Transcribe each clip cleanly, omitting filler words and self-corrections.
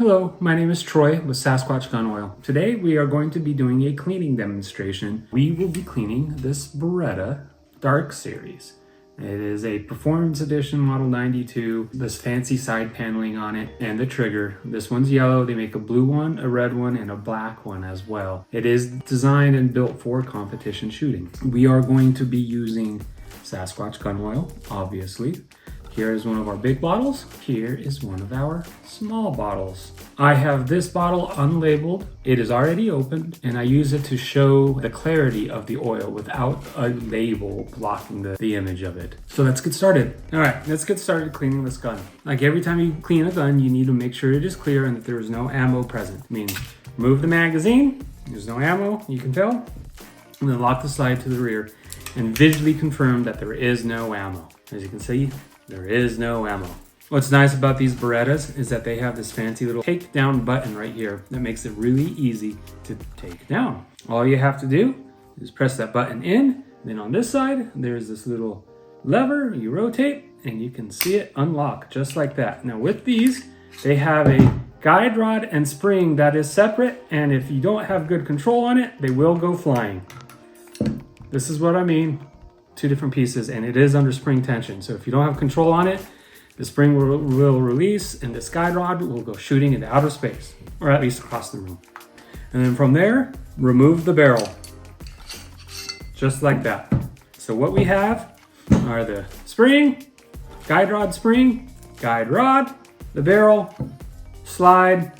Hello, my name is Troy with Sasquatch Gun Oil. Today we are going to be doing a cleaning demonstration. We will be cleaning this Beretta Dark Series. It is a Performance Edition Model 92, this fancy side paneling on it, and the trigger. This one's yellow, they make a blue one, a red one, and a black one as well. It is designed and built for competition shooting. We are going to be using Sasquatch Gun Oil, obviously. Here is one of our big bottles. Here is one of our small bottles. I have this bottle unlabeled. It is already opened, and I use it to show the clarity of the oil without a label blocking the image of it. So let's get started. All right, let's get started cleaning this gun. Like every time you clean a gun, you need to make sure it is clear and that there is no ammo present. I mean, remove the magazine. There's no ammo, you can tell. And then lock the slide to the rear and visually confirm that there is no ammo. As you can see, there is no ammo. What's nice about these Berettas is that they have this fancy little take down button right here that makes it really easy to take down. All you have to do is press that button in. Then on this side, there's this little lever you rotate and you can see it unlock just like that. Now with these, they have a guide rod and spring that is separate, and if you don't have good control on it, they will go flying. This is what I mean. Two different pieces, and it is under spring tension. So if you don't have control on it, the spring will release and this guide rod will go shooting into outer space, or at least across the room. And then from there, remove the barrel. Just like that. So what we have are the spring, guide rod, the barrel, slide,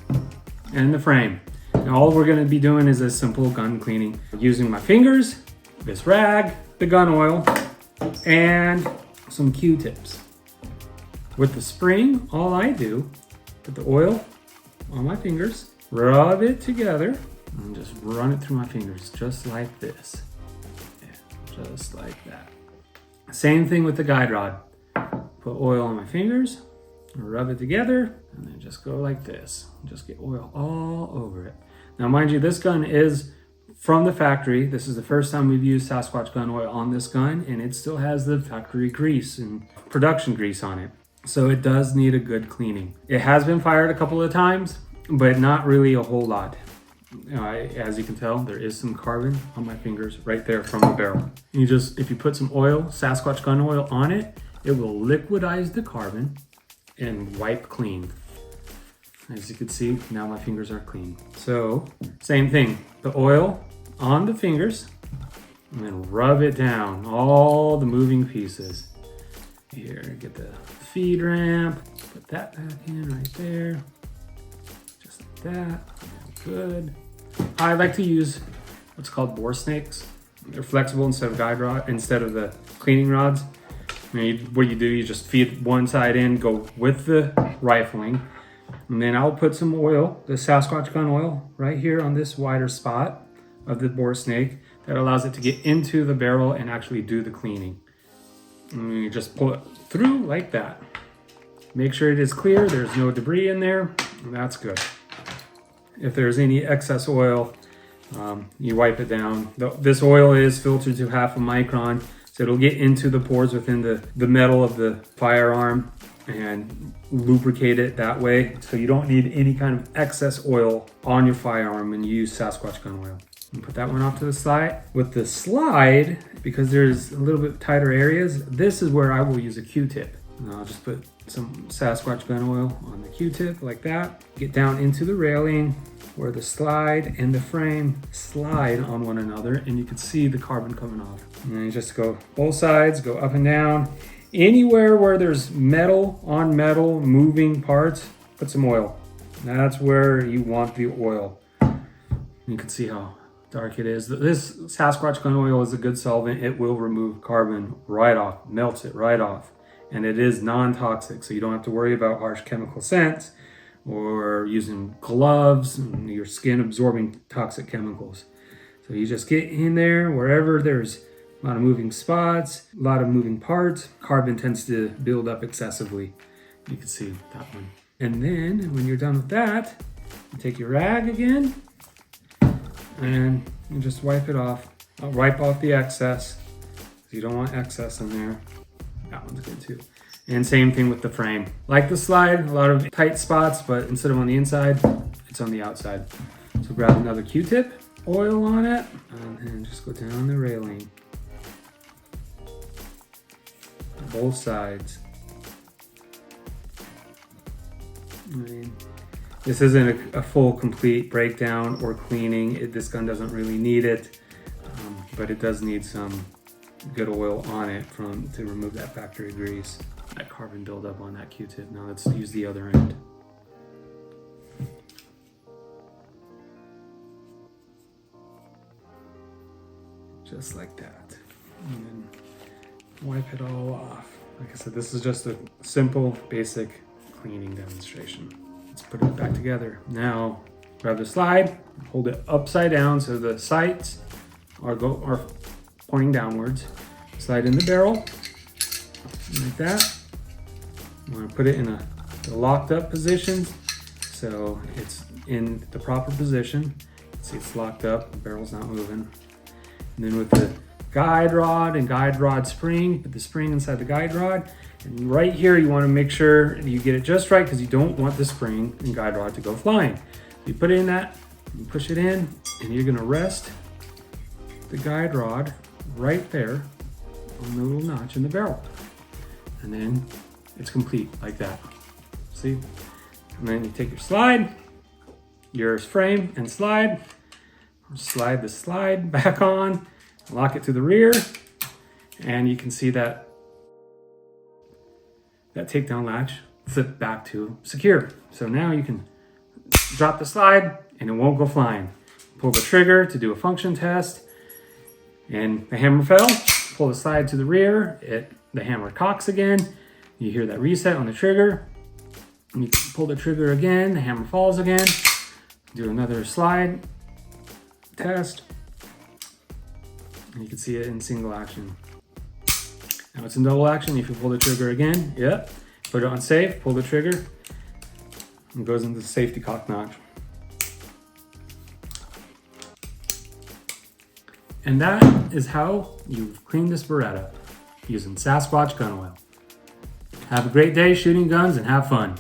and the frame. Now all we're gonna be doing is a simple gun cleaning. Using my fingers, this rag, the gun oil, and some Q-tips. With the spring, all I do, put the oil on my fingers, rub it together, and just run it through my fingers, just like this. Yeah, just like that. Same thing with the guide rod. Put oil on my fingers, rub it together, and then just go like this. Just get oil all over it. Now mind you, this gun is from the factory. This is the first time we've used Sasquatch Gun Oil on this gun, and it still has the factory grease and production grease on it. So it does need a good cleaning. It has been fired a couple of times, but not really a whole lot. As you can tell, there is some carbon on my fingers right there from the barrel. If you put some oil, Sasquatch Gun Oil on it, it will liquidize the carbon and wipe clean. As you can see, now my fingers are clean. So, same thing, the oil on the fingers, and then rub it down, all the moving pieces. Here, get the feed ramp, put that back in right there, just like that, good. I like to use what's called bore snakes. They're flexible instead of the cleaning rods. What you do, you just feed one side in, go with the rifling, and then I'll put some oil, the Sasquatch Gun Oil, right here on this wider spot of the bore snake that allows it to get into the barrel and actually do the cleaning. And you just pull it through like that. Make sure it is clear, there's no debris in there, and that's good. If there's any excess oil, you wipe it down. This oil is filtered to 0.5 micron, so it'll get into the pores within the metal of the firearm and lubricate it that way. So you don't need any kind of excess oil on your firearm when you use Sasquatch Gun Oil. And put that one off to the side. With the slide, because there's a little bit tighter areas, this is where I will use a Q-tip. And I'll just put some Sasquatch Gun Oil on the Q-tip like that. Get down into the railing where the slide and the frame slide on one another, and you can see the carbon coming off. And then you just go both sides, go up and down. Anywhere where there's metal on metal moving parts, put some oil. That's where you want the oil. You can see how dark it is. This Sasquatch Gun Oil is a good solvent. It will remove carbon right off, melts it right off. And it is non-toxic, so you don't have to worry about harsh chemical scents or using gloves and your skin absorbing toxic chemicals. So you just get in there wherever there's a lot of moving spots, a lot of moving parts. Carbon tends to build up excessively. You can see that one. And then when you're done with that, you take your rag again and you just wipe it off. Wipe off the excess. You don't want excess in there. That one's good too. And same thing with the frame. Like the slide, a lot of tight spots, but instead of on the inside, it's on the outside. So grab another Q-tip, oil on it, and just go down the railing. Both sides. I mean, this isn't a full complete breakdown or cleaning. This gun doesn't really need it, but it does need some good oil on it to remove that factory grease, that carbon buildup on that Q-tip. Now let's use the other end. Just like that. And then wipe it all off. Like I said, this is just a simple, basic cleaning demonstration. Let's put it back together. Now, grab the slide, hold it upside down so the sights are pointing downwards. Slide in the barrel, like that. I'm gonna put it in a locked up position so it's in the proper position. See, it's locked up, the barrel's not moving. And then with the guide rod and guide rod spring, put the spring inside the guide rod. And right here, you want to make sure you get it just right because you don't want the spring and guide rod to go flying. You put it in that, you push it in, and you're gonna rest the guide rod right there on the little notch in the barrel. And then it's complete like that. See? And then you take your slide, your frame and slide the slide back on, lock it to the rear, and you can see that takedown latch flip back to secure. So now you can drop the slide and it won't go flying. Pull the trigger to do a function test, and the hammer fell. Pull the slide to the rear, the hammer cocks again. You hear that reset on the trigger. And you pull the trigger again, the hammer falls again. Do another slide test. And you can see it in single action. Now it's in double action. If you pull the trigger again, yep. Put it on safe, pull the trigger, and it goes into the safety cock notch. And that is how you've cleaned this Beretta using Sasquatch Gun Oil. Have a great day shooting guns and have fun.